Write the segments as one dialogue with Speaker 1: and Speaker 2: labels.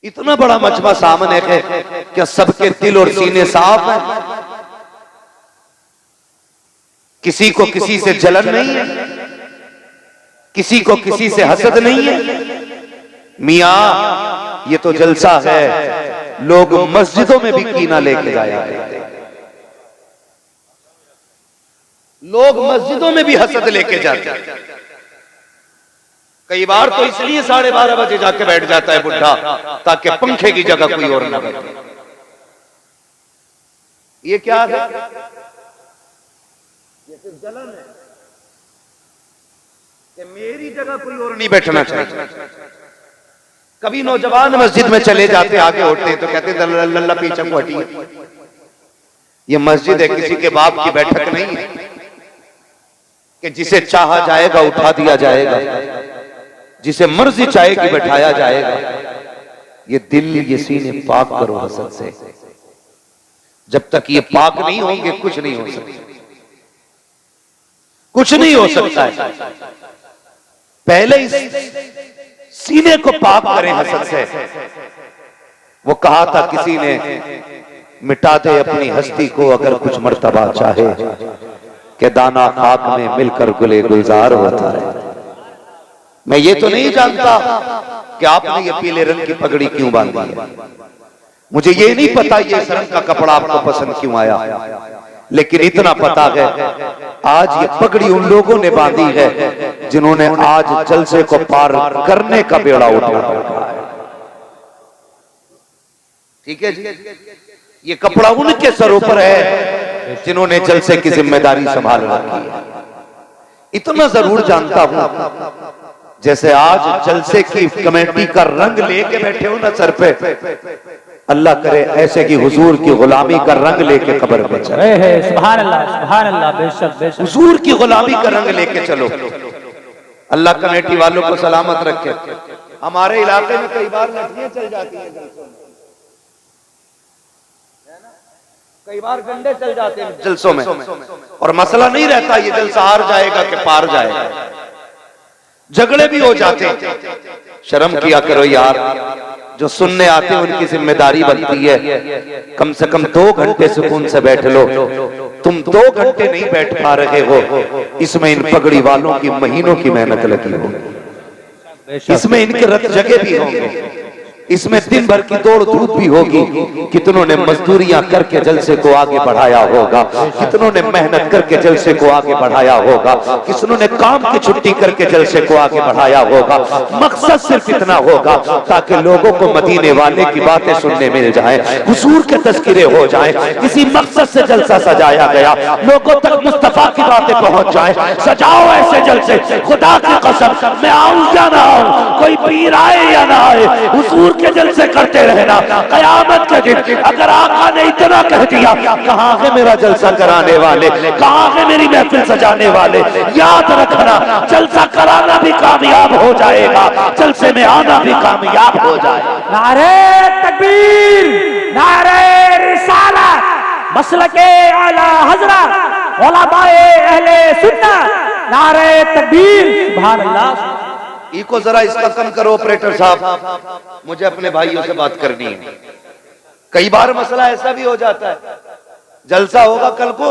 Speaker 1: इतना बड़ा मजमा सामने है, क्या सबके दिल और सीने साफ है? किसी को किसी से जलन नहीं है, किसी को किसी से हसद नहीं है। मियां ये तो जलसा है, लोग मस्जिदों में भी कीना लेके जाया करते, लोग मस्जिदों में भी हसद लेके जाते। कई बार तो इसलिए 12:30 बजे जाके बैठ जाता है बुढ़ा, ताकि पंखे की जगह कोई और ना बैठे। ये क्या है? ये सिर्फ जलन है कि मेरी जगह कोई और नहीं बैठना चाहिए। कभी नौजवान मस्जिद में चले जाते, आगे उठते हैं तो कहते हैं लल्ला पीछे को हटिए। ये मस्जिद है, किसी के बाप की बैठक नहीं है कि जिसे चाहा जाएगा उठा दिया जाएगा, जिसे मर्जी चाहेगी बैठाया जाएगा। ये दिल, ये सीने पाक करो हसद से। जब तक ये पाक नहीं होंगे कुछ नहीं हो सकता, कुछ नहीं हो सकता है। पहले इस सीने को पाक करें हसद से। वो कहा था किसी ने, मिटा दे अपनी हस्ती को अगर कुछ मर्तबा चाहे, कि दाना खाक में मिलकर गुले गुलजार होता है। मैं ये तो नहीं जानता कि आपने ये पीले रंग की पगड़ी क्यों बांधी है, मुझे ये नहीं पता ये इस रंग का कपड़ा आपको पसंद क्यों आया, लेकिन इतना पता है आज ये पगड़ी उन लोगों ने बांधी है जिन्होंने आज जलसे को पार करने का बेड़ा उठाया। ठीक है जी, ये कपड़ा उनके सरों पर है जिन्होंने जलसे की जिम्मेदारी संभाल रखी है। इतना जरूर जानता हूं, जैसे आज जलसे की कमेटी का रंग लेके बैठे हो ना सर पे, अल्लाह करे ऐसे की हुजूर की गुलामी का रंग लेके कब्र में चले।
Speaker 2: सुभान अल्लाह, सुभान अल्लाह, बेशक बेशक।
Speaker 1: हुजूर की गुलामी का रंग लेके चलो। अल्लाह कमेटी वालों को सलामत रखे। हमारे इलाके में कई बार लठियां चल जाती हैं, कई बार डंडे चल जाते हैं जलसों में, और मसला नहीं रहता ये जलसा हार जाएगा कि पार जाएगा, झगड़े भी हो जाते हैं। शर्म किया करो यार, जो सुनने आते हैं उनकी जिम्मेदारी बनती है कम से कम 2 घंटे सुकून से बैठ लो। तुम 2 घंटे नहीं बैठ पा रहे हो, इसमें इन पगड़ी वालों की महीनों की मेहनत लगी होगी, इसमें इनके रत जगह भी होंगे, इसमें दिन भर की दौड़ धूप भी होगी। कितनों ने मजदूरियां करके जलसे को आगे बढ़ाया होगा, कितनों ने मेहनत करके जलसे को आगे बढ़ाया होगा, कितनों ने काम की छुट्टी करके जलसे को आगे बढ़ाया होगा। मकसद सिर्फ इतना होगा ताकि लोगों को मदीने वाले की बातें सुनने मिल जाए, हुजूर के तज़किरे हो जाए। किसी मकसद से जलसा सजाया गया, लोगों तक मुस्तफा की बातें पहुंच जाए। सजाओ ऐसे जलसे, खुदा की कसम मैं आऊं या ना आऊं, कोई पीर आए या ना आए, हुजूर के जलसे करते रहना। कयामत के दिन अगर आका ने इतना कह दिया, कहां है मेरा जलसा कराने वाले, कहां है मेरी महफिल सजाने वाले, याद रखना जलसा कराना भी कामयाब हो जाएगा, जलसे में आना भी कामयाब हो जाएगा।
Speaker 2: नारे तकबीर, नारे रिसालत, मसलके आला हजरत, उलमाए अहले सुन्नत, नारे तकबीर, सुभान अल्लाह।
Speaker 1: इको जरा इसका कम करो ऑपरेटर साहब, मुझे अपने भाइयों से बात करनी है। कई बार मसला ऐसा भी हो जाता है, जलसा होगा कल को,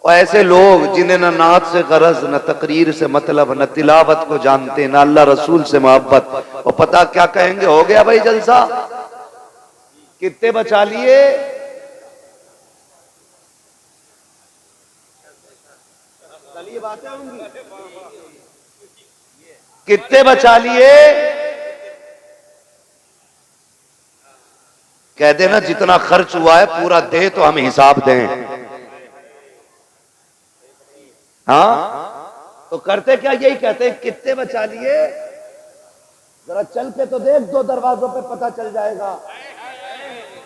Speaker 1: और ऐसे लोग जिन्हें न नात से गरज, न तकरीर से मतलब, न तिलावत को जानते, न अल्लाह रसूल से मोहब्बत, और पता क्या कहेंगे, हो गया भाई जलसा, कितने बचा लिए, कल ये बातें होंगी, कितने बचा लिए। कह देना जितना खर्च हुआ है पूरा दे तो हम हिसाब दें। हाँ तो करते क्या, यही कहते हैं कितने बचा लिए, जरा चल के तो देख, 2 दरवाजों पे पता चल जाएगा।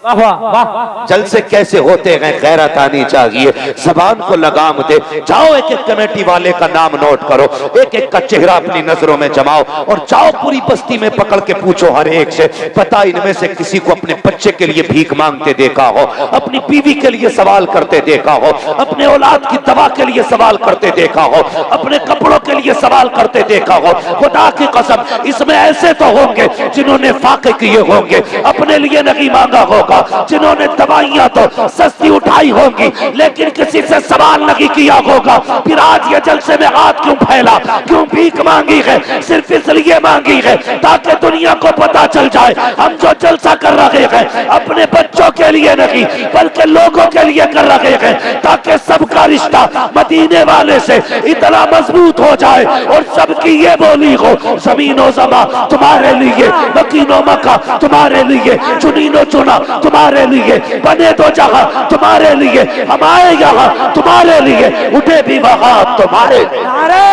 Speaker 2: वाह वाह वाह।
Speaker 1: जलसे कैसे होते हैं गैरत आनी चाहिए, जबान को लगाम दे। जाओ एक एक कमेटी वाले का नाम नोट करो, एक एक का चेहरा अपनी नजरों में जमाओ और जाओ पूरी बस्ती में पकड़ के पूछो हर एक से, पता इनमें से किसी को अपने बच्चे के लिए भीख मांगते देखा हो, अपनी बीवी के लिए सवाल करते देखा हो, अपने औलाद की दवा के लिए सवाल करते देखा हो, अपने कपड़ों के लिए सवाल करते देखा हो। खुदा की कसम इसमें ऐसे तो होंगे जिन्होंने फाके किए होंगे, अपने लिए नहीं मांगा होगा, जिन्होंने दवाइयां तो सस्ती उठाई होंगी लेकिन किसी से सवाल नहीं किया होगा। फिर आज ये जलसे में हाथ क्यों फैला, क्यों भीख मांगी है? सिर्फ इसलिए मांगी है ताकि दुनिया को पता चल जाए हम जो जलसा कर रहे हैं अपने बच्चों के लिए नहीं बल्कि लोगों के लिए कर रहे हैं, ताकि सबका रिश्ता मदीने वाले से इतना मजबूत हो जाए और सबकी ये बोली हो, जमीनो जमा तुम्हारे लिए, मकीनो मका तुम्हारे लिए, चुनीनो चुना तुम्हारे लिए, बने तो जहां तुम्हारे लिए, हम आए यहाँ तुम्हारे लिए, उठे भी वहां तुम्हारे लिए।
Speaker 2: नारे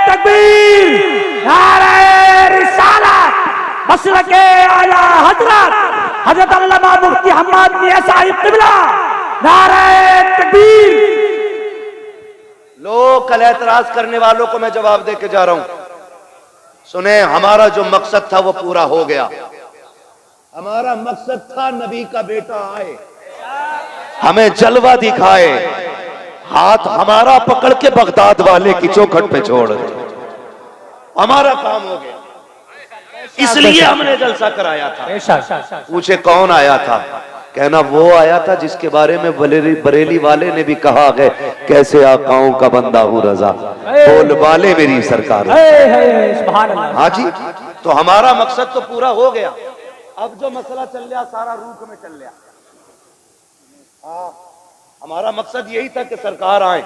Speaker 2: तकबीर, नारे रिसालत, मसलके आला हजरत हजरत अल्लामा मुफ्ती हम्मद मियां साहिब किबला, नारे तकबीर।
Speaker 1: लोग कल एतराज करने वालों को मैं जवाब दे के जा रहा हूं। सुने, हमारा जो मकसद था वो पूरा हो गया। हमारा मकसद था नबी का बेटा आए, हमें जलवा दिखाए, हाथ हमारा पकड़ के बगदाद वाले की चौखट पे छोड़ दे। हमारा काम हो गया, इसलिए हमने जलसा कराया था। पूछे कौन आया था? कहना वो आया था जिसके बारे में बरेली वाले ने भी कहा है, कैसे आकाओं का बंदा हूं रजा, बोल वाले मेरी सरकार। हाँ जी, तो हमारा मकसद तो पूरा हो गया। अब जो मसला चल रहा सारा रूख में चल रहा। हमारा मकसद यही था कि सरकार आए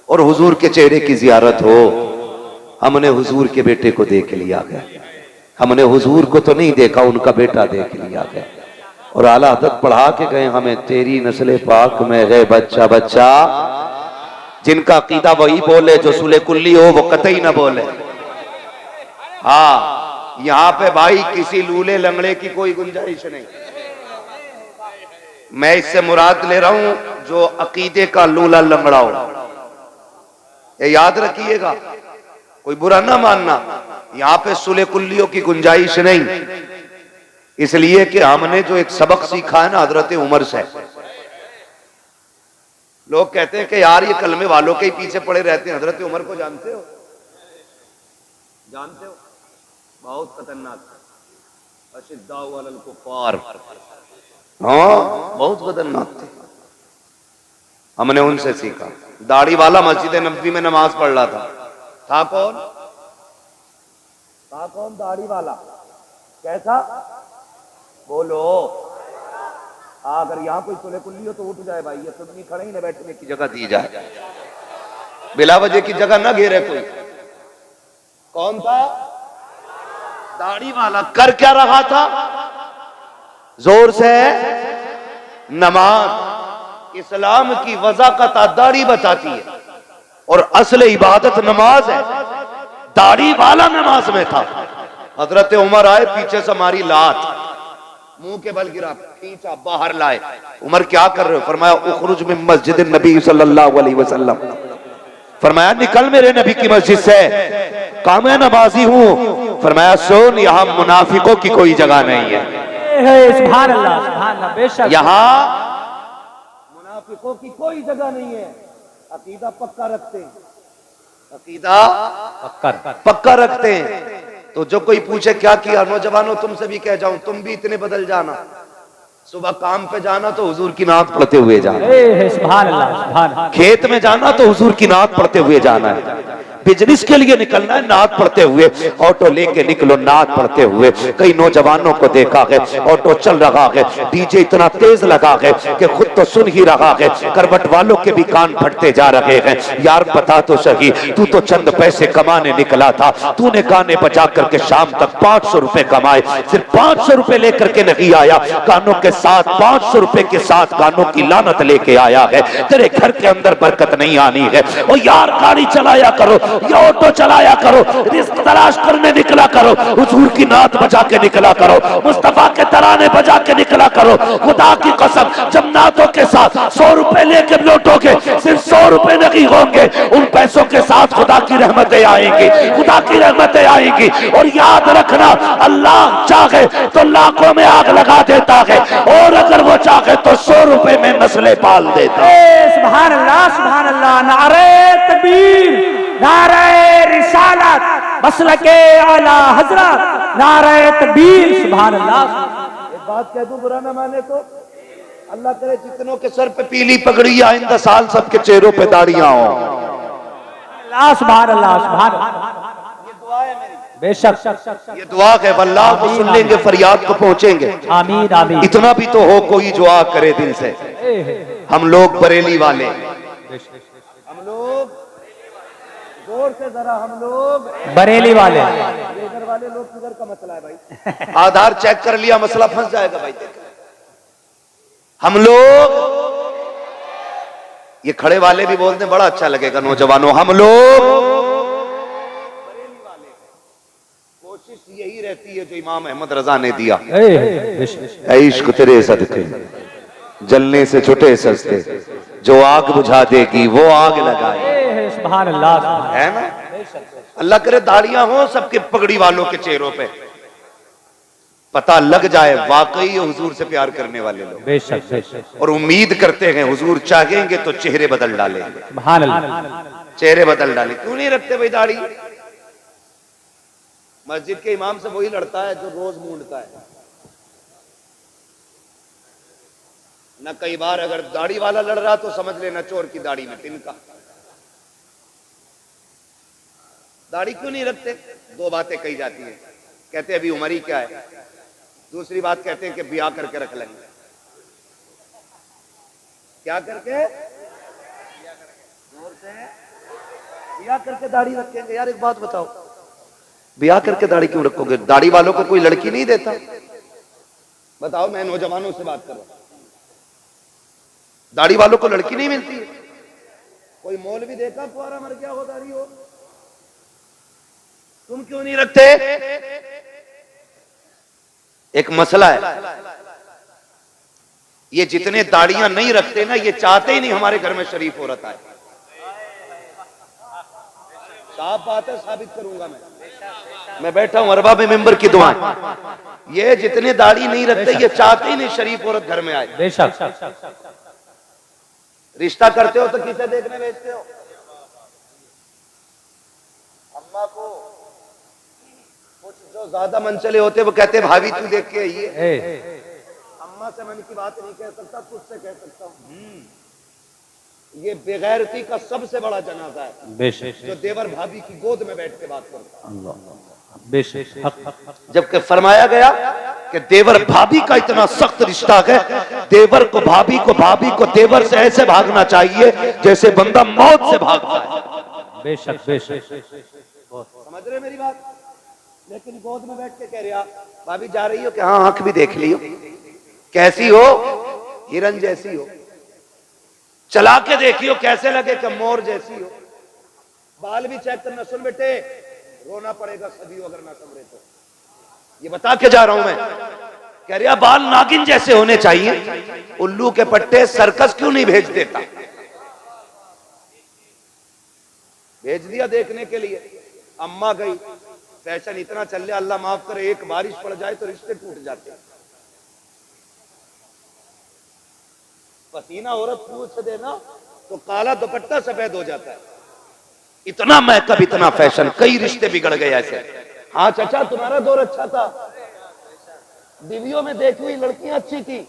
Speaker 1: और हुजूर के चेहरे की जियारत हो। हमने हुजूर के बेटे को देख लिया गया, हमने हुजूर को तो नहीं देखा, उनका बेटा देख लिया गया। और आला हदरत पढ़ा के गए हमें, तेरी नस्ल पाक में है बच्चा बच्चा, जिनका अकीदा वही बोले जो सुले कुल्ली हो वो कतई ना बोले। हाँ, यहां पे भाई किसी लूले लंगड़े की कोई गुंजाइश नहीं। मैं इससे मुराद ले रहा हूं जो अकीदे का लूला लंगड़ा हो। ये याद रखिएगा, कोई बुरा ना मानना, यहां पे सुले कुल्लियों की गुंजाइश नहीं। इसलिए कि हमने जो एक सबक सीखा है ना हजरत उमर से। लोग कहते हैं कि यार ये कलमे वालों के ही पीछे पड़े रहते हैं। हजरत उमर को जानते हो? जानते हो? बहुत खतरनाक, अशिद्दाउ अलल कुफ्फार, हाँ बहुत खतरनाक थे। हमने उनसे सीखा। दाढ़ी वाला मस्जिद नबवी में नमाज पढ़ रहा था कौन? था कौन दाढ़ी वाला? कैसा? बोलो। अगर यहाँ कोई सुले कुल्ली हो तो उठ जाए भाई, ये सुन्नी खड़े ही ना बैठने की जगह दी जाए, बिला वजह की जगह ना घेरे कोई। कौन था? दाढ़ी वाला। कर क्या रहा था? जोर से नमाज। इस्लाम की वज़ाकत दाढ़ी बताती है और असल इबादत नमाज है। दाढ़ी वाला नमाज में था। हजरत उमर आए, पीछे से मारी लात, मुंह के बल गिरा, खींचा, बाहर लाए। उमर क्या कर रहे हो? फरमाया उखरुज मिन मस्जिद नबी सल्लल्लाहु अलैहि वसल्लम। फरमाया निकल मेरे नबी की मस्जिद से, कहा मैं नमाजी हूं। फरमाया सुन, यहां मुनाफिकों की कोई जगह नहीं है।
Speaker 2: सुभान अल्लाह, सुभान अल्लाह, बेशक
Speaker 1: यहां मुनाफिकों की कोई जगह नहीं है। अकीदा पक्का रखते हैं, अकीदा पक्का रखते हैं। तो जो कोई पूछे क्या किया, नौजवानों तुमसे भी कह जाऊं, तुम भी इतने बदल जाना। सुबह काम पे जाना तो हुजूर की नात पढ़ते हुए जाना,
Speaker 2: सुभान अल्लाह, सुभान अल्लाह।
Speaker 1: खेत में जाना तो हुजूर की नात पढ़ते हुए जाना है। बिजनेस के लिए निकलना है, नात पढ़ते हुए। ऑटो लेके निकलो, नात पढ़ते हुए। कई नौजवानों को देखा है, ऑटो चल रहा है, डीजे इतना तेज लगा है कि खुद तो सुन ही रहा है, करवट वालों के भी कान फटते जा रहे हैं। यार बता तो सही, तू तो चंद पैसे कमाने निकला था, तूने गाने बजा करके शाम तक 500 रुपए कमाए। सिर्फ 500 रुपए लेकर के नहीं आया, गानों के साथ 500 रुपए के साथ गानों की लानत लेके आया है। तेरे घर के अंदर बरकत नहीं आनी है। ओ यार गाड़ी चलाया करो, या ऑटो चलाया करो, रिस्क तलाश करने निकला करो, हुजूर की नात बजा के निकला करो, मुस्तफा के तराने गाने बजा के निकला करो। खुदा की कसम, जब नातों के साथ 100 रुपए लेकर लौटोगे, सिर्फ 100 रुपए नहीं होंगे, उन पैसों के साथ खुदा की रहमतें आएंगी, खुदा की रहमतें आएंगी। और याद रखना, अल्लाह चाहे तो लाखों में आग लगा देता है, और अगर वो चाहे तो 100 रुपए में नस्लें पाल देता है।
Speaker 2: सुभान अल्लाह, सुभान अल्लाह। नारे तकबीर, नारे रिसालत, मसलके आला हजरत, नारे तकबीर, सुभान अल्लाह।
Speaker 1: एक बात कह दूं, बुरा ना माने तो, अल्लाह करे जितनों के सर पे पीली पगड़ी, आइंदा साल सबके चेहरों पे दाढ़ियां हो।
Speaker 2: सुभान अल्लाह, सुभान अल्लाह।
Speaker 1: ये दुआ है मेरी,
Speaker 2: बेशक
Speaker 1: ये दुआ है, अल्लाह को सुन लेंगे, फरियाद को पहुंचेंगे।
Speaker 2: आमीन आमीन।
Speaker 1: इतना भी तो हो कोई दुआ करे दिल से। हम लोग बरेली वाले, हम लोग जोर से जरा, हम लोग
Speaker 2: बरेली वाले।
Speaker 1: इधर वाले लोग किधर का मसला है भाई? आधार चेक कर लिया, मसला फंस जाएगा भाई। हम लोग, ये खड़े वाले भी बोलते हैं, बड़ा अच्छा लगेगा नौजवानों, हम लोग बरेली वाले। कोशिश यही रहती है जो इमाम अहमद रजा ने दिया, ऐ इश्क तेरे सदके जलने से छुटे सस्ते, जो आग बुझा देगी वो आग लगाए।
Speaker 2: सुभान अल्लाह,
Speaker 1: है ना? अल्लाह करे दाढ़ियां हो सबके पगड़ी वालों के चेहरों पे, पता लग जाए वाकई हुजूर से प्यार करने वाले लोग।
Speaker 2: बेशक बेशक।
Speaker 1: और उम्मीद करते हैं हुजूर चाहेंगे तो चेहरे बदल डालेंगे।
Speaker 2: सुभान अल्लाह।
Speaker 1: चेहरे बदल डाले। क्यों नहीं रखते भाई दाढ़ी? मस्जिद के इमाम से वही लड़ता है जो रोज मूंढता है ना। कई बार अगर दाढ़ी वाला लड़ रहा तो समझ लेना चोर की दाढ़ी में तिनका। दाढ़ी क्यों नहीं रखते? दो बातें कही जाती हैं। कहते हैं अभी उम्र ही क्या है, दूसरी बात कहते हैं कि ब्याह करके रख लेंगे। क्या करके? जोर से ब्याह करके दाढ़ी रखेंगे। यार एक बात बताओ, ब्याह करके दाढ़ी क्यों रखोगे? दाढ़ी वालों को कोई लड़की नहीं देता? बताओ, मैं नौजवानों से बात कर रहा हूं, दाढ़ी वालों को लड़की नहीं मिलती है? कोई मौलवी देखा कुआरा मर गया हो दाढ़ी हो? तुम क्यों नहीं रखते? एक मसला है, ये जितने दाढ़ियां नहीं रखते ना, ये चाहते ही नहीं हमारे घर में शरीफ हो रहा है। साफ बात है, साबित करूंगा मैं बैठा हूं अरबा में मेंबर की दुआ। ये जितने दाढ़ी नहीं रखते, ये चाहते ही नहीं शरीफ औरत घर में आए।
Speaker 2: बेशक।
Speaker 1: रिश्ता करते हो तो किसे देखने भेजते हो? अम्मा को। कुछ जो ज्यादा मनचले होते वो कहते भाभी तू देख के आइए। अम्मा से मन की बात नहीं कह सकता, तुझसे कह सकता हूँ। ये बेगैरती का सबसे बड़ा जनाजा है। बेशक। जो देवर भाभी की गोद में बैठ के बात करता है।
Speaker 2: बेशक।
Speaker 1: जबकि फरमाया गया कि देवर भाभी का इतना सख्त रिश्ता है, देवर को भाभी को देवर से ऐसे भागना चाहिए जैसे बंदा मौत से भागता है।
Speaker 2: बेशक बेशक।
Speaker 1: समझ रहे मेरी बात? लेकिन गोद में बैठ के कह रहा भाभी जा रही हो कि हाँ, आंख भी देख लियो, कैसी हो? हिरन जैसी हो। चला के देखियो कैसे लगे कि मोर जैसी हो। बाल भी चेक करना। सुन बेटे, रोना पड़ेगा सदियों अगर ना संभरे तो। ये बता के जा रहा हूं मैं। कह रहा बाल नागिन जैसे होने चाहिए। उल्लू के पट्टे सर्कस क्यों नहीं भेज देता? भेज दिया देखने के लिए। अम्मा गई, फैशन इतना चल रहा, अल्लाह माफ करे, एक बारिश पड़ जाए तो रिश्ते टूट जाते हैं। पसीना औरत पूछ देना तो काला दुपट्टा सफेद हो जाता है। इतना मेकअप, इतना फैशन, कई रिश्ते बिगड़ गए ऐसे। हाँ चाचा, तुम्हारा दौर अच्छा था, दिवियों में देखी हुई लड़कियां अच्छी थी।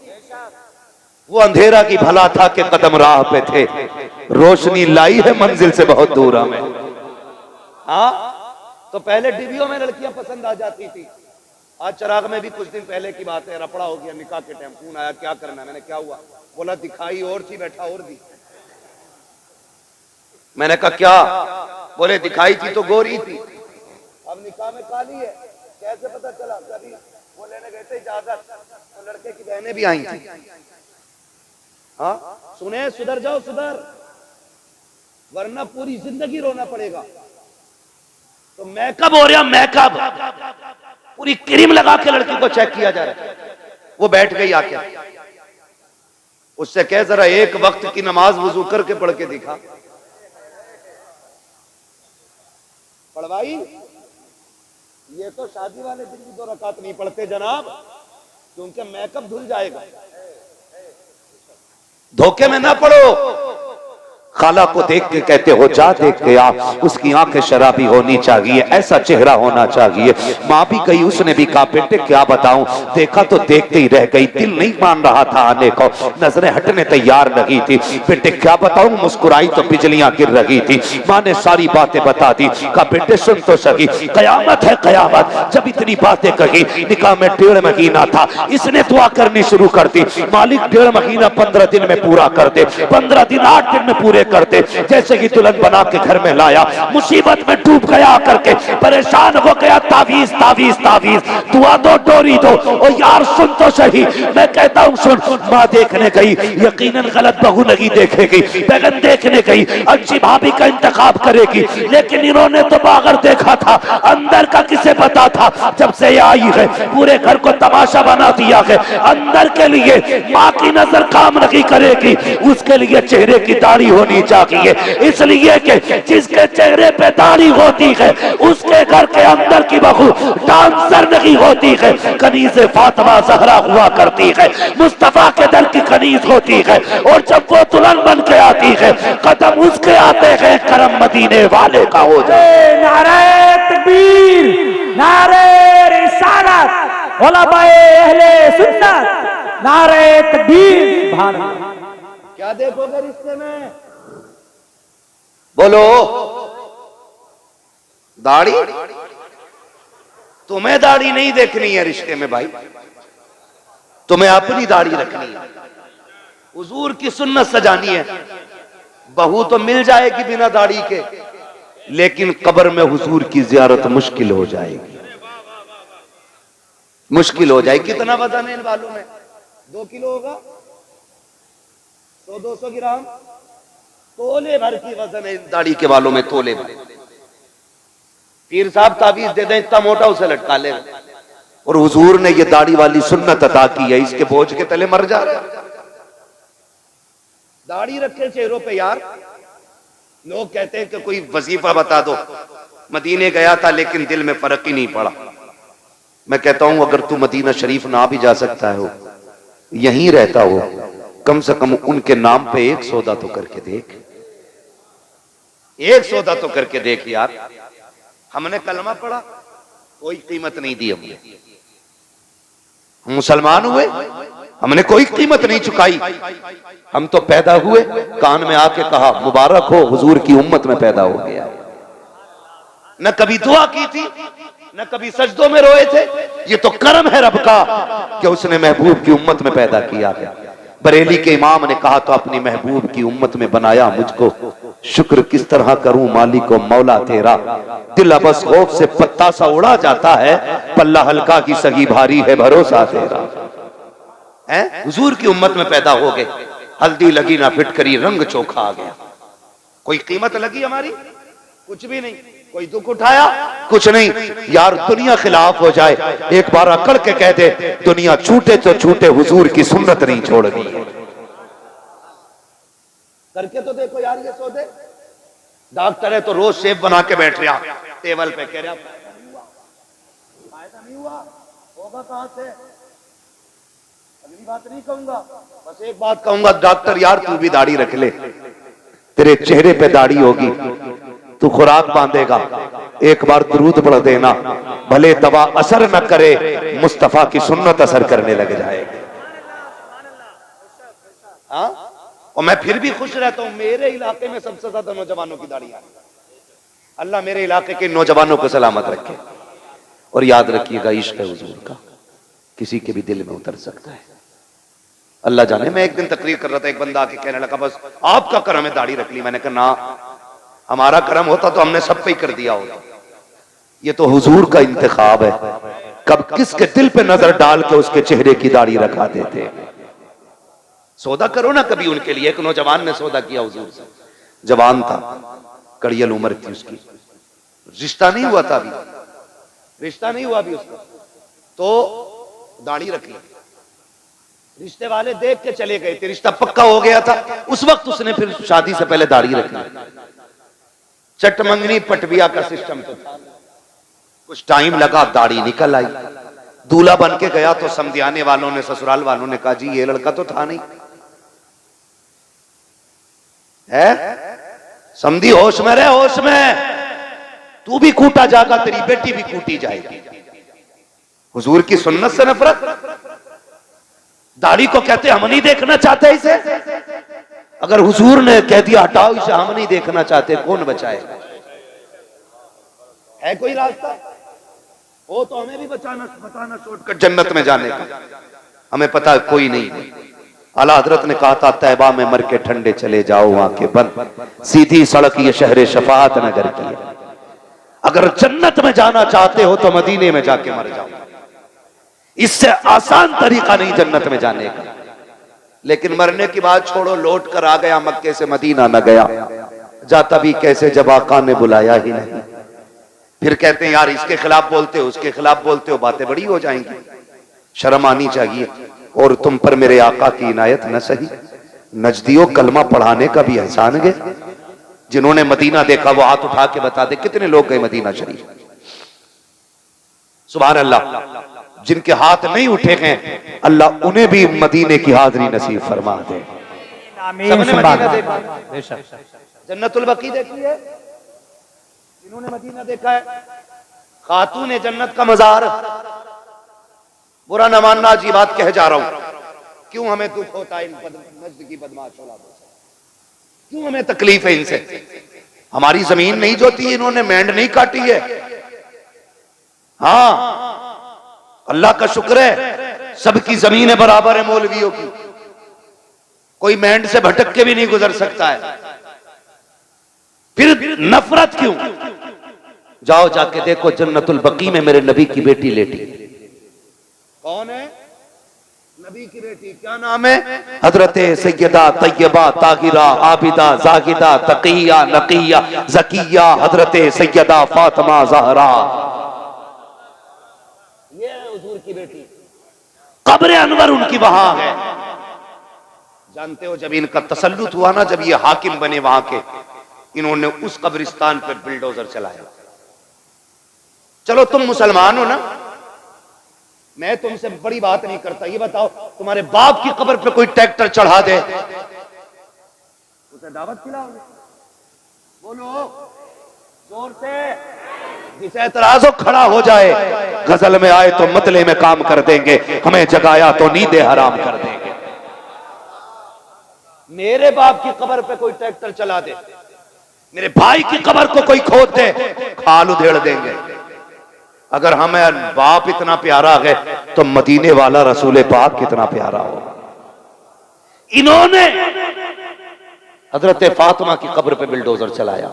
Speaker 1: वो अंधेरा की भला था कि कदम राह पे थे, रोशनी लाई है मंजिल से बहुत दूर हमें। हाँ, तो पहले डिबियों में लड़कियां पसंद आ जाती थी। आज चिराग में भी कुछ दिन पहले की बात है, रपड़ा हो गया, निकाह के टाइम फोन आया, क्या करना? मैंने क्या हुआ? बोला दिखाई और थी, बैठा और दी। मैंने कहा क्या? बोले दिखाई थी तो गोरी थी, अब निकाह में काली है। कैसे पता चला? कभी वो लेने गए थे इजाजत, तो लड़के की बहनें भी आई थी। हाँ सुने, सुधर जाओ, सुधर, वरना पूरी जिंदगी रोना पड़ेगा। तो मेकअप हो रहा, मेकअप पूरी क्रीम लगा के लड़की को चेक किया जा रहा है। वो बैठ गई आके, उससे कह जरा एक वक्त की नमाज वुजू करके पढ़ के दिखा। पढ़वाई, ये तो शादी वाले दिन भी 2 रकात नहीं पढ़ते जनाब, क्योंकि मेकअप धुल जाएगा। धोखे में ना पढ़ो। खाला को देख के कहते हो जा देख के आ, उसकी आंखें शराबी होनी चाहिए, ऐसा चेहरा होना चाहिए। माँ भी कही, उसने भी कहा बेटे क्या बताऊं, देखा तो देखते ही रह गई, दिल नहीं मान रहा था आने को, नजरें हटने तैयार लगी थी। बेटे क्या बताऊं, मुस्कुराई तो बिजलियां गिर रही थी। माँ ने सारी बातें बता दी। कहा बेटे सुन तो सही, कयामत है कयामत। जब इतनी बातें कही, निकाह में 1.5 महीना था, इसने दुआ करनी शुरू कर दी, मालिक 1.5 महीना 15 दिन में पूरा कर दे। 15 दिन 8 दिन में पूरे करते। जैसे कि दुल्हन बना के घर में लाया, मुसीबत में डूब गया करके परेशान हो गया। तावीज तावीज तावीज, दुआ दो डोरी दो। ओ यार सुन तो सही, मैं कहता हूं सुन। माँ देखने गई, यकीनन गलत बहू नहीं देखेगी, बहन देखने गई, अच्छी भाभी का इंतखाब करेगी, लेकिन इन्होंने तो बागर देखा था, अंदर का किसे पता था। जब से ये आई है पूरे घर को तमाशा बना दिया है। अंदर के लिए माँ की नजर काम नहीं करेगी, उसके लिए चेहरे की दाढ़ी होनी चाहिए, इसलिए कि जिसके चेहरे पे दाढ़ी होती है उसके घर के अंदर की बहू डांसर नहीं होती है। कनीज़ फातिमा ज़हरा हुआ करती है, मुस्तफा के दर की कनीज होती है, और जब वो दुल्हन बन के आती है कदम उसके आते हैं, करम मदीने वाले का हो जाए।
Speaker 2: नारे तकबीर, नारे रिसालत, उलमाए अहले सुन्नत, नारे तकबीर।
Speaker 1: क्या देखोगे रिश्ते में? बोलो। दाढ़ी? तुम्हें दाढ़ी नहीं देखनी है रिश्ते में भाई, तुम्हें अपनी दाढ़ी रखनी है, हुजूर की सुन्नत सजानी है। बहू तो मिल जाएगी बिना दाढ़ी के, लेकिन कब्र में हुजूर की जियारत मुश्किल हो जाएगी, मुश्किल हो जाएगी। कितना वजन है इन बालों में? 2 किलो होगा, 200 ग्राम, तोले भर की वजन है दाढ़ी के बालों में, तोले भर। पीर साहब ताबीज दे दें इतना मोटा, उसे लटका ले। और हुजूर ने ये दाढ़ी वाली सुन्नत अता की है, इसके बोझ के तले मर जा रहे। दाढ़ी रखे चेहरों पे यार। लोग कहते हैं कि कोई वजीफा बता दो, मदीने गया था लेकिन दिल में फर्क ही नहीं पड़ा। मैं कहता हूं अगर तू मदीना शरीफ ना भी जा सकता है, यहीं रहता हो, कम से कम उनके नाम पे एक सौदा तो करके देख, एक सौदा तो करके देख यार। हमने कलमा पढ़ा, कोई कीमत नहीं दी हमने। हम मुसलमान हुए, हमने कोई कीमत नहीं चुकाई। हम तो पैदा हुए, कान में आके कहा मुबारक हो, हुजूर की उम्मत में पैदा हो गया। न कभी दुआ की थी, न कभी सजदों में रोए थे। ये तो करम है रब का कि उसने महबूब की उम्मत में पैदा किया है। बरेली के इमाम ने कहा तो अपनी महबूब की उम्मत में बनाया मुझको, शुक्र किस तरह करूं मालिक को मौला तेरा। दिल अबस खौफ से पत्ता सा उड़ा जाता है, पल्ला हल्का की सगी भारी है भरोसा तेरा। हैं? हुजूर की उम्मत में पैदा हो गए, हल्दी लगी ना फिटकरी, रंग चोखा आ गया। कोई कीमत लगी हमारी? कुछ भी नहीं। कोई दुख उठाया? कुछ नहीं। यार दुनिया खिलाफ हो जाए, एक बार अकड़ के कह दे दुनिया छूटे तो छूटे, हुजूर की सुन्नत नहीं छोड़नी। करके तो देखो यार ये सौदे। डॉक्टर है तो रोज शेप बना के बैठ रहा टेबल पे, कह रहा फायदा नहीं हुआ, होगा कहां से? अगली बात नहीं कहूंगा, बस एक बात कहूंगा, डॉक्टर यार तू भी दाढ़ी रख ले, तेरे चेहरे पे दाढ़ी होगी, तू खुराक बांधेगा, एक बार दुरूद पढ़ देना, भले दवा असर न करे, मुस्तफा की सुन्नत असर करने लग जाएगी। हाँ? और मैं फिर भी खुश रहता हूं, मेरे इलाके में सबसे ज्यादा नौजवानों की दाढ़ी है। अल्लाह मेरे इलाके के नौजवानों को सलामत रखे। और याद रखिएगा इश्क हुजूर का किसी के भी दिल में उतर सकता है, अल्लाह जाने। मैं एक दिन तकरीर कर रहा था, एक बंदा आके कहने लगा बस आपका करम है दाढ़ी रख ली। मैंने कहा ना, हमारा करम होता तो हमने सब पे ही कर दिया होता। ये तो हुजूर का इंतखाब है, कब किसके दिल पे नजर डाल के उसके चेहरे की दाढ़ी रखा देते। सौदा करो ना कभी उनके लिए। एक नौजवान ने सौदा किया हुजूर से, जवान था, कड़ियल उम्र थी उसकी, रिश्ता नहीं हुआ था अभी, रिश्ता नहीं हुआ अभी उसका, तो दाढ़ी रख ली। रिश्ते वाले देख के चले गए थे, रिश्ता पक्का हो गया था। उस वक्त उसने फिर शादी से पहले दाढ़ी रखी। चटमंगनी पटबिया का सिस्टम तो था। कुछ टाइम लगा, दाढ़ी निकल आई। दूल्हा बन के गया तो समझाने वालों ने, ससुराल वालों ने कहा जी ये लड़का तो था नहीं है, समझी होश में रहे, होश में। तू भी कूटा जाएगा, तेरी बेटी भी कूटी जाएगी। हुजूर की सुन्नत से नफरत। दाढ़ी को कहते हम नहीं देखना चाहते इसे। अगर हुजूर ने कह दिया हटाओ इसे, हम नहीं देखना चाहते, कौन बचाएगा? है कोई रास्ता? वो तो हमें भी बताना शॉर्टकट जन्नत में जाने का। हमें पता है कोई नहीं। आला हजरत ने कहा था तैबा में मर के ठंडे चले जाओ, आंखें बंद, सीधी सड़क ये शहर शफात नगर की है। अगर जन्नत में जाना चाहते हो तो मदीने में जाके मर जाओ। इससे आसान तरीका नहीं जन्नत में जाने का। लेकिन मरने की बात छोड़ो, लौट कर आ गया मक्के से मदीना न गया, जाता भी कैसे जब आका ने बुलाया ही नहीं। फिर कहते हैं यार इसके खिलाफ बोलते हो, उसके खिलाफ बोलते हो, बातें बड़ी हो जाएंगी, शर्म आनी चाहिए। और तुम पर मेरे आका की इनायत न सही, नजदियों कलमा पढ़ाने का भी एहसान गया। जिन्होंने मदीना देखा वो हाथ उठा के बता दे कितने लोग गए मदीना शरीफ। सुभान अल्लाह। जिनके हाथ नहीं उठे हैं अल्लाह उन्हें भी मदीने की हाजिरी नसीब फरमा दे। सबने मदीना देखा, जन्नतुल बकी देखी है, जिन्होंने मदीना देखा है। खातून जन्नत का मजार। बुरा न मानना, जी बात कह जा रहा हूं। क्यों हमें दुख होता है इन नज्द की बदमाश औलादों से? क्यों हमें तकलीफ है इनसे? हमारी जमीन नहीं जोती, इन्होंने मेंढ नहीं काटी है। हाँ, अल्लाह का शुक्र है सबकी जमीनें बराबर है मौलवियों की। कोई मेंढ से भटक के भी नहीं गुजर सकता है। फिर नफरत क्यों? जाओ जाके देखो जन्नतुल बकी में मेरे नबी की बेटी लेटी। कौन है नबी की बेटी? क्या नाम है? हजरत सैयदा तैयबा ताहिरा आबिदा जाहिदा तकिया नकिया जकिया हजरत सैयदा फातिमा ज़हरा। ये हुजूर की बेटी। कब्र अनवर उनकी वहां है। जानते हो जब इनका तसल्लुत हुआ ना, जब ये हाकिम बने वहां के, इन्होंने उस कब्रिस्तान पर बिल्डोजर चलाया। चलो तुम मुसलमान हो ना, मैं तुमसे बड़ी बात नहीं करता। ये बताओ तुम्हारे बाप की कब्र पे कोई ट्रैक्टर चढ़ा दे, उसे दावत खिलाओगे? बोलो जोर से। जिसे एतराज हो खड़ा हो जाए। गजल में आए तो मतले में काम कर देंगे, हमें जगाया तो नींदे हराम कर देंगे। मेरे बाप की कब्र पे कोई ट्रैक्टर चला दे, मेरे भाई की कब्र को कोई खोद दे, खाल उधेड़ देंगे। अगर हमें बाप इतना प्यारा है तो मदीने वाला रसूल पाक कितना प्यारा हो। इन्होंने हजरत फातिमा की कब्र पे बिल्डोजर चलाया,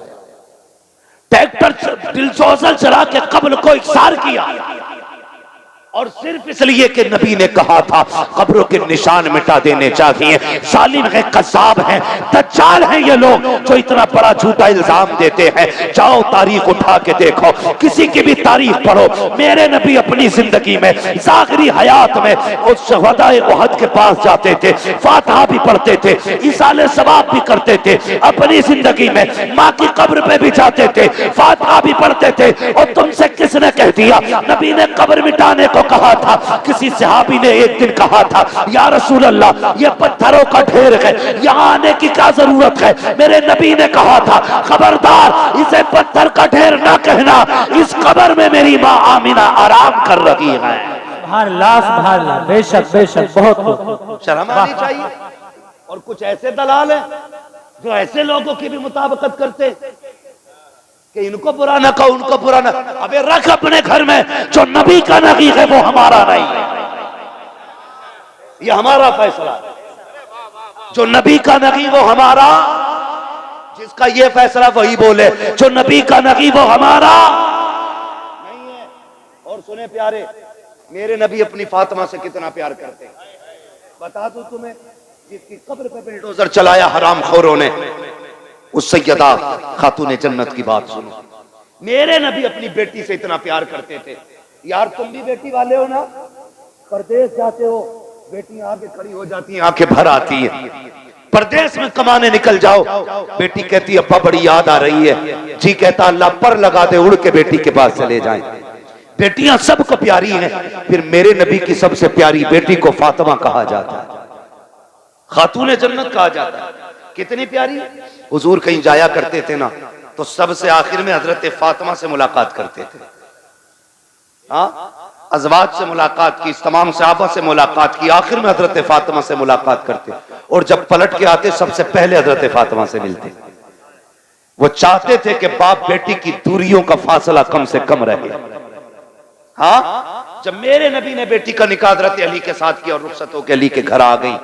Speaker 1: ट्रैक्टर बिल्डोजर चला के कब्र को इकसार किया। और सिर्फ इसलिए कि नबी ने कहा था कब्रों के निशान मिटा देने चाहिए। जालिम है, कसाब है, दज्जाल है ये लोग जो इतना बड़ा झूठा इल्जाम देते हैं। जाओ तारीख उठा के देखो, किसी की भी तारीख पढ़ो। मेरे नबी अपनी जिंदगी में ज़ाहिरी हयात में उस शहदाए उहद के पास जाते थे, फातिहा भी पढ़ते थे, इसाले सवाब भी करते थे। अपनी जिंदगी में माँ की कब्र पे भी जाते थे, फातिहा भी पढ़ते थे। और तुमसे किसने कह दिया? नबी ने कब्र मिटाने को कहा था। किसी सहाबी ने एक दिन कहा था या रसूल अल्लाह ये पत्थरों का ढेर है, यहाँ आने की क्या जरूरत है? मेरे नबी ने कहा था खबरदार इसे पत्थर का ढेर ना कहना, इस कब्र में मेरी माँ आमिना आराम कर रही है।
Speaker 2: बेशक बेशक, बहुत
Speaker 1: शर्म आनी चाहिए। और कुछ ऐसे दलाल हैं जो ऐसे लोगों की भी मुताबिकत करते कि इनको बुरा ना कहो, उनको बुरा ना। अबे रख अपने घर में, जो नबी का नबी है वो हमारा नहीं है, ये हमारा फैसला है। जो नबी का नबी वो हमारा, जिसका ये फैसला वही बोले जो नबी का नबी वो हमारा नहीं है। और सुने प्यारे, मेरे नबी अपनी फातिमा से कितना प्यार करते हैं बता दूं तुम्हें। जिसकी कब्र पे बिल्डोजर चलाया हरामखोरों ने, उस सैयदा खातून जन्नत की बात सुनो। मेरे नबी अपनी बेटी से इतना प्यार करते थे। यार तुम भी बेटी वाले हो ना, परदेश जाते हो, बेटियां आगे खड़ी हो जाती हैं, आंखें भर आती हैं। परदेश में कमाने निकल जाओ, बेटी कहती अब्बा बड़ी याद आ रही है, जी कहता अल्लाह पर लगा दे, उड़ के बेटी के पास चले जाएं। बेटियां सबको प्यारी हैं, फिर मेरे नबी की सबसे प्यारी बेटी को फातिमा कहा जाता है, खातून जन्नत कहा जाता है। कितनी प्यारी। हुजूर कहीं जाया करते थे ना, तो सबसे आखिर में हजरत फातिमा से मुलाकात करते थे। हाँ, अज़वाज से मुलाकात की, तमाम सहाबा से मुलाकात की, आखिर में हजरत फातिमा से मुलाकात करते, और जब पलट के आते सबसे पहले हजरत फातिमा से मिलते। वो चाहते थे कि बाप बेटी की दूरियों का फासला कम से कम रहे। हाँ, जब मेरे नबी ने बेटी का निकाह हजरत अली के साथ किया और रुखसत होकर अली के घर आ गई,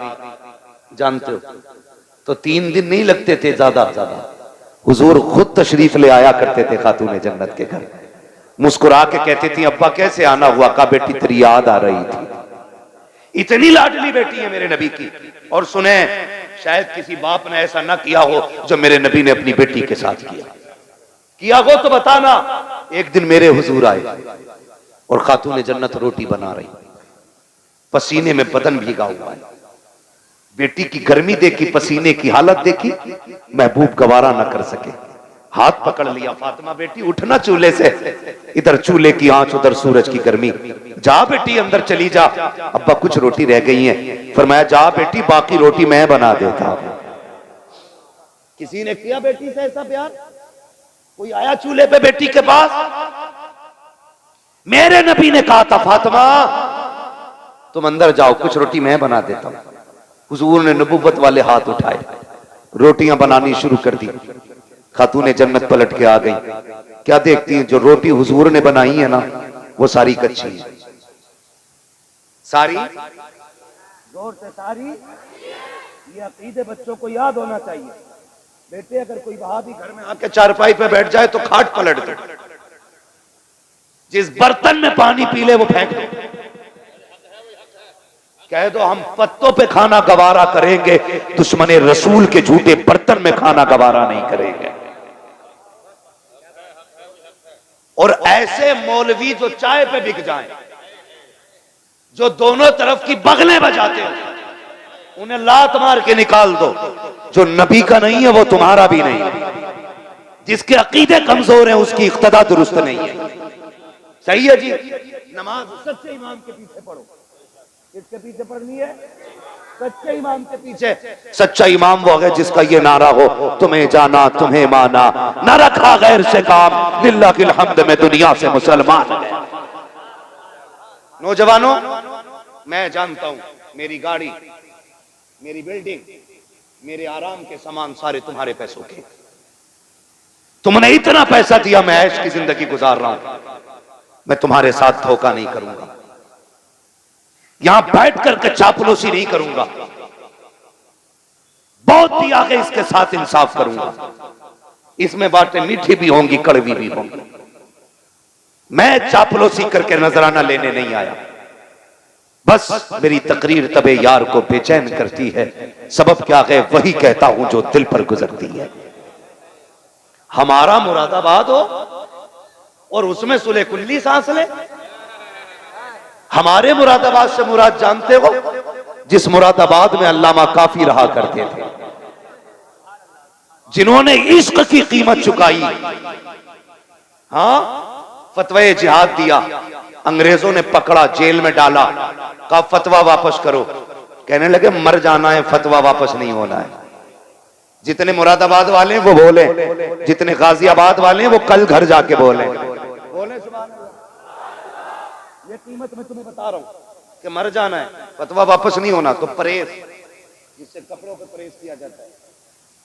Speaker 1: जानते हो, तो 3 दिन नहीं लगते थे ज्यादा ज्यादा। हुजूर खुद तशरीफ ले आया करते थे खातून जन्नत के घर, मुस्कुरा के कहती थी अब्बा कैसे आना हुआ, का बेटी तेरी याद आ रही थी। इतनी लाडली बेटी है मेरे नबी की। और सुने, शायद किसी बाप ने ऐसा ना किया हो जो मेरे नबी ने अपनी बेटी के साथ किया हो तो बताना। एक दिन मेरे हुजूर आए और खातून जन्नत रोटी बना रही, पसीने में बदन भीगा हुआ है। बेटी की गर्मी देखी, पसीने की हालत देखी, महबूब गवारा ना कर सके, हाथ पकड़ लिया, फातिमा बेटी उठना चूल्हे से, इधर चूल्हे की आंच उधर सूरज की गर्मी, जा बेटी अंदर चली जा, अब्बा कुछ रोटी रह गई है। फरमाया जा बेटी बाकी रोटी मैं बना देता हूं। किसी ने किया बेटी से ऐसा प्यार? कोई आया चूल्हे पे बेटी के पास? मेरे नबी ने कहा था फातिमा तुम अंदर जाओ, कुछ रोटी मैं बना देता हूं। हुजूर ने नबुव्वत वाले हाथ उठाए, रोटियां बनानी शुरू कर दी। खातून जन्नत पलट के आ गई, क्या देखती हैं, जो रोटी हुजूर ने बनाई है ना वो सारी कच्ची है। सारी जोर से सारी। ये अकीदे बच्चों को याद होना चाहिए। बेटे अगर कोई वहाबी घर में आके चारपाई पे बैठ जाए तो खाट पलट दो, जिस बर्तन में पानी पी ले वो फेंक दो, कह दो हम पत्तों पे खाना गवारा करेंगे, दुश्मने रसूल के झूठे बर्तन में खाना गवारा नहीं करेंगे। और ऐसे मौलवी जो चाय पे बिक जाएं, जो दोनों तरफ की बगलें बजाते हो, उन्हें लात मार के निकाल दो। जो नबी का नहीं है वो तुम्हारा भी नहीं है। जिसके अकीदे कमजोर हैं उसकी इक्तदा दुरुस्त नहीं है। सही है जी। नमाज सच्चे इमाम के पीछे पढ़ो। किसके पीछे पढ़नी है? सच्चे इमाम के पीछे। सच्चा इमाम वो है जिसका ये नारा हो, तुम्हें जाना तुम्हें माना, न रखा गैर से काम, लिल्लाह किल हम्द में दुनिया से मुसलमान। नौजवानों, मैं जानता हूं मेरी गाड़ी, मेरी बिल्डिंग, मेरे आराम के सामान सारे तुम्हारे पैसों के। तुमने इतना पैसा दिया, मैं ऐश की जिंदगी गुजार रहा हूं, मैं तुम्हारे साथ धोखा नहीं करूंगा, यहां बैठ करके चापलूसी नहीं करूंगा, बहुत दिया है इसके साथ इंसाफ करूंगा। इसमें बातें मीठी भी होंगी कड़वी भी होंगी। मैं चापलूसी करके नजराना लेने नहीं आया, बस मेरी तकरीर तबे यार को बेचैन करती है। सबब क्या है वही कहता हूं जो दिल पर गुजरती है। हमारा मुरादाबाद हो और उसमें सुले कुल्ली सांस ले। हमारे मुरादाबाद से मुराद जानते हो? जिस मुरादाबाद में अल्लामा काफी रहा करते थे, जिन्होंने इश्क की कीमत चुकाई, हाँ, फतवे जिहाद दिया, अंग्रेजों ने पकड़ा, जेल में डाला, कहा फतवा वापस करो, कहने लगे मर जाना है, फतवा वापस नहीं होना है। जितने मुरादाबाद वाले हैं वो बोले, जितने गाजियाबाद वाले हैं वो कल घर जाके बोले। ये कीमत मैं तुम्हें बता रहा हूं कि मर जाना है, फतवा वापस नहीं होना। तो प्रेस, जिससे कपड़ों पे प्रेस किया जाता है,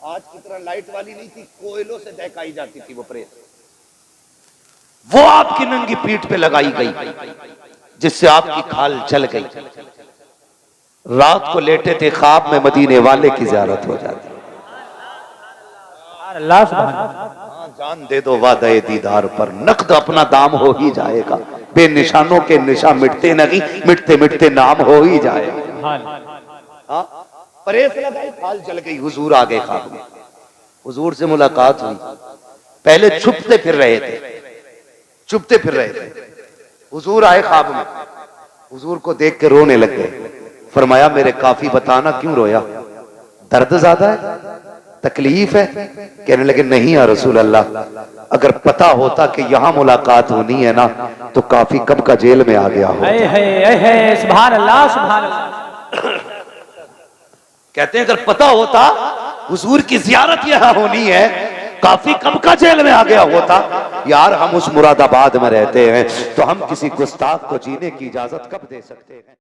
Speaker 1: आज की तरह लाइट वाली नहीं थी, कोयलों से दहकाई जाती थी वो प्रेस, वो आपकी नंगी पीठ पे लगाई गई, जिससे आपकी खाल जल गई। रात को लेटे थे, ख्वाब में मदीने वाले की ज़ियारत हो जाती।
Speaker 2: अल्लाह सुभान।
Speaker 1: जान दे दो वादे दीदार पर, नकद अपना दाम हो ही जाएगा। बेनिशानों के निशा मिटते नहीं, मिटते मिटते नाम हो ही जाएगा। परेश लगाई, खाल जल गई, हुजूर आ गए ख्वाब में। हुजूर से मुलाकात हुई। पहले छुपते फिर रहे थे, छुपते फिर रहे थे। हुजूर आए ख्वाब में, हुजूर को देख के रोने लग गए। फरमाया मेरे काफी बताना क्यों रोया, दर्द ज्यादा है, तकलीफ है? कहने लगे नहीं या रसूल अल्लाह, अगर पता होता कि यहां मुलाकात होनी है ना तो काफी कब का जेल में आ गया हो।
Speaker 2: सुभान अल्लाह सुभान अल्लाह।
Speaker 1: कहते हैं अगर पता होता हुजूर की जियारत यहां होनी है, काफी कब का जेल में आ गया होता। यार हम उस मुरादाबाद में रहते हैं तो हम किसी गुस्ताख को जीने की इजाजत कब दे सकते हैं?